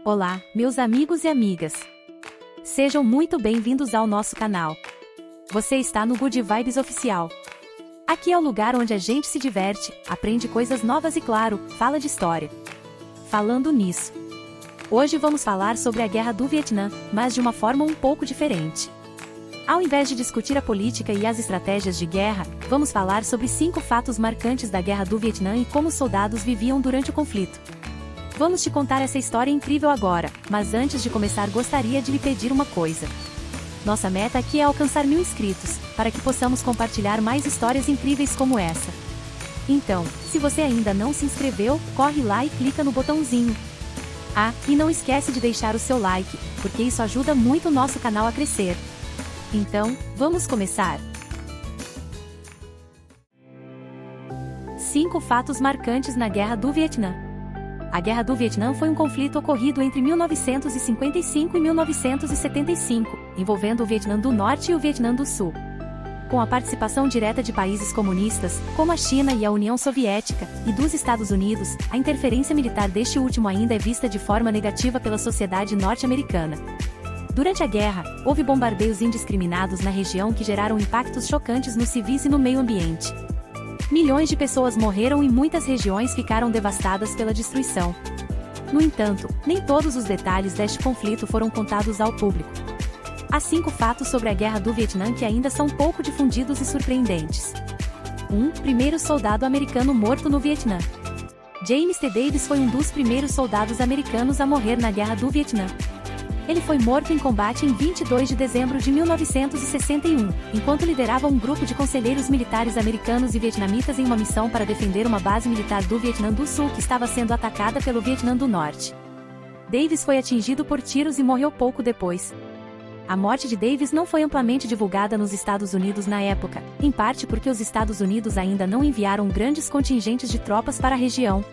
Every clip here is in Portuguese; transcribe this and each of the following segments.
Olá, meus amigos e amigas. Sejam muito bem-vindos ao nosso canal. Você está no Good Vibes Oficial. Aqui é o lugar onde a gente se diverte, aprende coisas novas e, claro, fala de história. Falando nisso, hoje vamos falar sobre a Guerra do Vietnã, mas de uma forma um pouco diferente. Ao invés de discutir a política e as estratégias de guerra, vamos falar sobre 5 fatos marcantes da Guerra do Vietnã e como os soldados viviam durante o conflito. Vamos te contar essa história incrível agora, mas antes de começar gostaria de lhe pedir uma coisa. Nossa meta aqui é alcançar 1000 inscritos, para que possamos compartilhar mais histórias incríveis como essa. Então, se você ainda não se inscreveu, corre lá e clica no botãozinho. Ah, e não esquece de deixar o seu like, porque isso ajuda muito o nosso canal a crescer. Então, vamos começar! 5 fatos marcantes na Guerra do Vietnã. A Guerra do Vietnã foi um conflito ocorrido entre 1955 e 1975, envolvendo o Vietnã do Norte e o Vietnã do Sul. Com a participação direta de países comunistas, como a China e a União Soviética, e dos Estados Unidos, a interferência militar deste último ainda é vista de forma negativa pela sociedade norte-americana. Durante a guerra, houve bombardeios indiscriminados na região que geraram impactos chocantes nos civis e no meio ambiente. Milhões de pessoas morreram e muitas regiões ficaram devastadas pela destruição. No entanto, nem todos os detalhes deste conflito foram contados ao público. Há 5 fatos sobre a Guerra do Vietnã que ainda são pouco difundidos e surpreendentes. 1. Primeiro soldado americano morto no Vietnã. James T. Davis foi um dos primeiros soldados americanos a morrer na Guerra do Vietnã. Ele foi morto em combate em 22 de dezembro de 1961, enquanto liderava um grupo de conselheiros militares americanos e vietnamitas em uma missão para defender uma base militar do Vietnã do Sul que estava sendo atacada pelo Vietnã do Norte. Davis foi atingido por tiros e morreu pouco depois. A morte de Davis não foi amplamente divulgada nos Estados Unidos na época, em parte porque os Estados Unidos ainda não enviaram grandes contingentes de tropas para a região.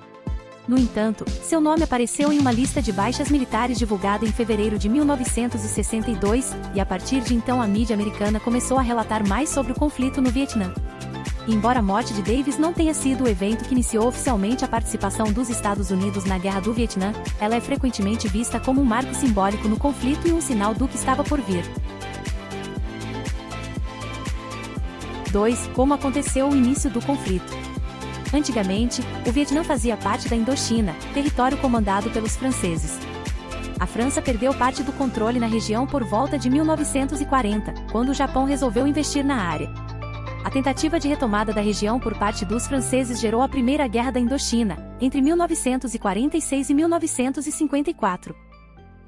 No entanto, seu nome apareceu em uma lista de baixas militares divulgada em fevereiro de 1962, e a partir de então a mídia americana começou a relatar mais sobre o conflito no Vietnã. Embora a morte de Davis não tenha sido o evento que iniciou oficialmente a participação dos Estados Unidos na Guerra do Vietnã, ela é frequentemente vista como um marco simbólico no conflito e um sinal do que estava por vir. 2. Como aconteceu o início do conflito. Antigamente, o Vietnã fazia parte da Indochina, território comandado pelos franceses. A França perdeu parte do controle na região por volta de 1940, quando o Japão resolveu investir na área. A tentativa de retomada da região por parte dos franceses gerou a Primeira Guerra da Indochina, entre 1946 e 1954.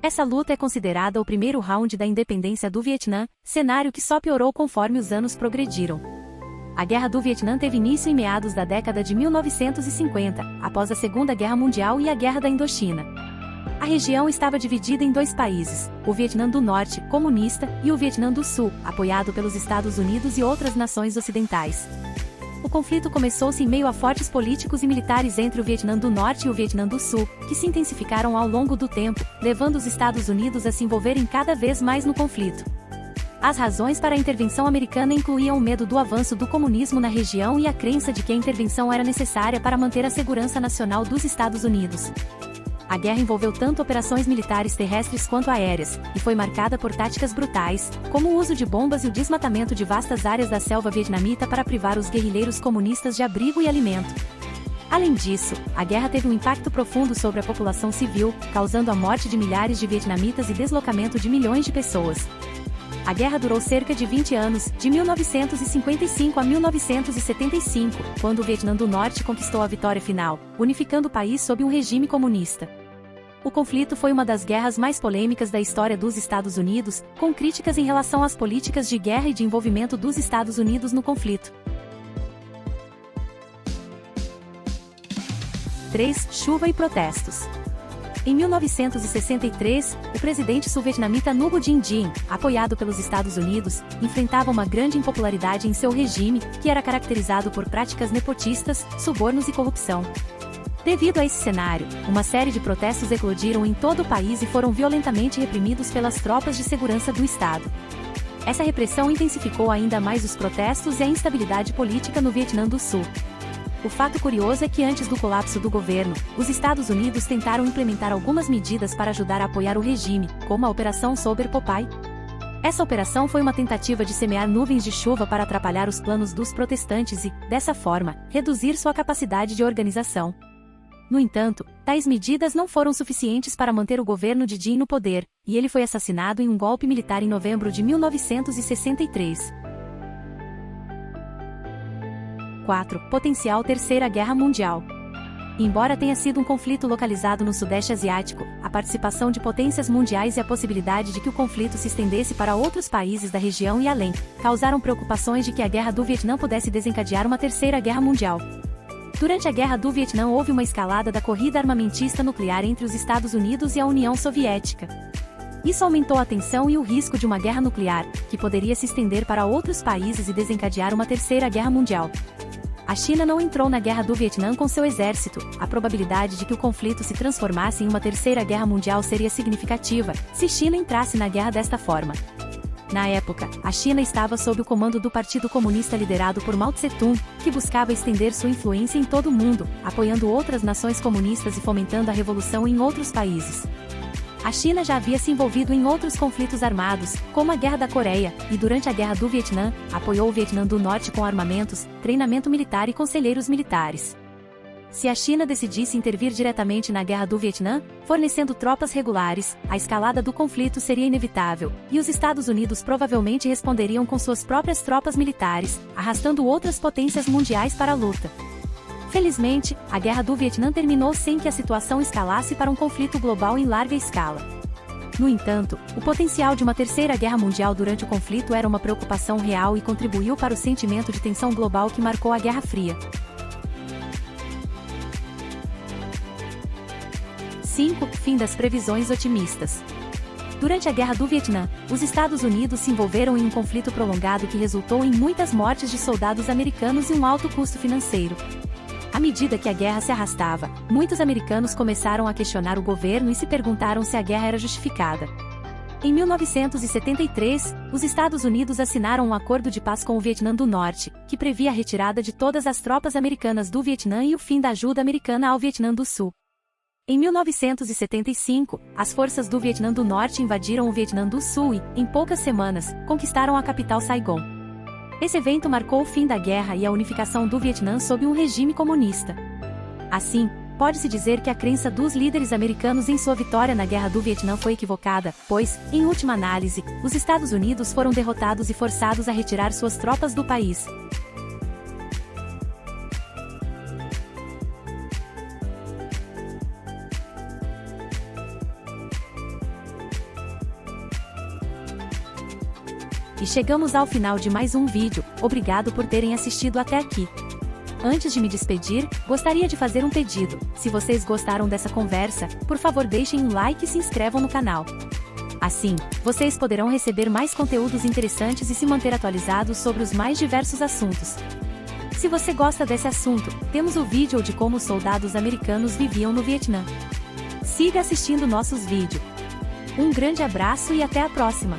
Essa luta é considerada o primeiro round da independência do Vietnã, cenário que só piorou conforme os anos progrediram. A Guerra do Vietnã teve início em meados da década de 1950, após a Segunda Guerra Mundial e a Guerra da Indochina. A região estava dividida em 2 países, o Vietnã do Norte, comunista, e o Vietnã do Sul, apoiado pelos Estados Unidos e outras nações ocidentais. O conflito começou-se em meio a fortes políticos e militares entre o Vietnã do Norte e o Vietnã do Sul, que se intensificaram ao longo do tempo, levando os Estados Unidos a se envolverem cada vez mais no conflito. As razões para a intervenção americana incluíam o medo do avanço do comunismo na região e a crença de que a intervenção era necessária para manter a segurança nacional dos Estados Unidos. A guerra envolveu tanto operações militares terrestres quanto aéreas, e foi marcada por táticas brutais, como o uso de bombas e o desmatamento de vastas áreas da selva vietnamita para privar os guerrilheiros comunistas de abrigo e alimento. Além disso, a guerra teve um impacto profundo sobre a população civil, causando a morte de milhares de vietnamitas e deslocamento de milhões de pessoas. A guerra durou cerca de 20 anos, de 1955 a 1975, quando o Vietnã do Norte conquistou a vitória final, unificando o país sob um regime comunista. O conflito foi uma das guerras mais polêmicas da história dos Estados Unidos, com críticas em relação às políticas de guerra e de envolvimento dos Estados Unidos no conflito. 3. Chuva e protestos. Em 1963, o presidente sul-vietnamita Ngo Dinh Diem, apoiado pelos Estados Unidos, enfrentava uma grande impopularidade em seu regime, que era caracterizado por práticas nepotistas, subornos e corrupção. Devido a esse cenário, uma série de protestos eclodiram em todo o país e foram violentamente reprimidos pelas tropas de segurança do Estado. Essa repressão intensificou ainda mais os protestos e a instabilidade política no Vietnã do Sul. O fato curioso é que antes do colapso do governo, os Estados Unidos tentaram implementar algumas medidas para ajudar a apoiar o regime, como a Operação Sober Popeye. Essa operação foi uma tentativa de semear nuvens de chuva para atrapalhar os planos dos protestantes e, dessa forma, reduzir sua capacidade de organização. No entanto, tais medidas não foram suficientes para manter o governo de Diem no poder, e ele foi assassinado em um golpe militar em novembro de 1963. 4. Potencial Terceira Guerra Mundial. Embora tenha sido um conflito localizado no Sudeste Asiático, a participação de potências mundiais e a possibilidade de que o conflito se estendesse para outros países da região e além, causaram preocupações de que a Guerra do Vietnã pudesse desencadear uma Terceira Guerra Mundial. Durante a Guerra do Vietnã houve uma escalada da corrida armamentista nuclear entre os Estados Unidos e a União Soviética. Isso aumentou a tensão e o risco de uma guerra nuclear, que poderia se estender para outros países e desencadear uma Terceira Guerra Mundial. A China não entrou na Guerra do Vietnã com seu exército. A probabilidade de que o conflito se transformasse em uma Terceira Guerra Mundial seria significativa, se China entrasse na guerra desta forma. Na época, a China estava sob o comando do Partido Comunista liderado por Mao Tse-tung, que buscava estender sua influência em todo o mundo, apoiando outras nações comunistas e fomentando a revolução em outros países. A China já havia se envolvido em outros conflitos armados, como a Guerra da Coreia, e durante a Guerra do Vietnã, apoiou o Vietnã do Norte com armamentos, treinamento militar e conselheiros militares. Se a China decidisse intervir diretamente na Guerra do Vietnã, fornecendo tropas regulares, a escalada do conflito seria inevitável, e os Estados Unidos provavelmente responderiam com suas próprias tropas militares, arrastando outras potências mundiais para a luta. Felizmente, a Guerra do Vietnã terminou sem que a situação escalasse para um conflito global em larga escala. No entanto, o potencial de uma Terceira Guerra Mundial durante o conflito era uma preocupação real e contribuiu para o sentimento de tensão global que marcou a Guerra Fria. 5. Fim das previsões otimistas. Durante a Guerra do Vietnã, os Estados Unidos se envolveram em um conflito prolongado que resultou em muitas mortes de soldados americanos e um alto custo financeiro. À medida que a guerra se arrastava, muitos americanos começaram a questionar o governo e se perguntaram se a guerra era justificada. Em 1973, os Estados Unidos assinaram um acordo de paz com o Vietnã do Norte, que previa a retirada de todas as tropas americanas do Vietnã e o fim da ajuda americana ao Vietnã do Sul. Em 1975, as forças do Vietnã do Norte invadiram o Vietnã do Sul e, em poucas semanas, conquistaram a capital Saigon. Esse evento marcou o fim da guerra e a unificação do Vietnã sob um regime comunista. Assim, pode-se dizer que a crença dos líderes americanos em sua vitória na Guerra do Vietnã foi equivocada, pois, em última análise, os Estados Unidos foram derrotados e forçados a retirar suas tropas do país. E chegamos ao final de mais um vídeo. Obrigado por terem assistido até aqui. Antes de me despedir, gostaria de fazer um pedido. Se vocês gostaram dessa conversa, por favor deixem um like e se inscrevam no canal. Assim, vocês poderão receber mais conteúdos interessantes e se manter atualizados sobre os mais diversos assuntos. Se você gosta desse assunto, temos o vídeo de como os soldados americanos viviam no Vietnã. Siga assistindo nossos vídeos. Um grande abraço e até a próxima!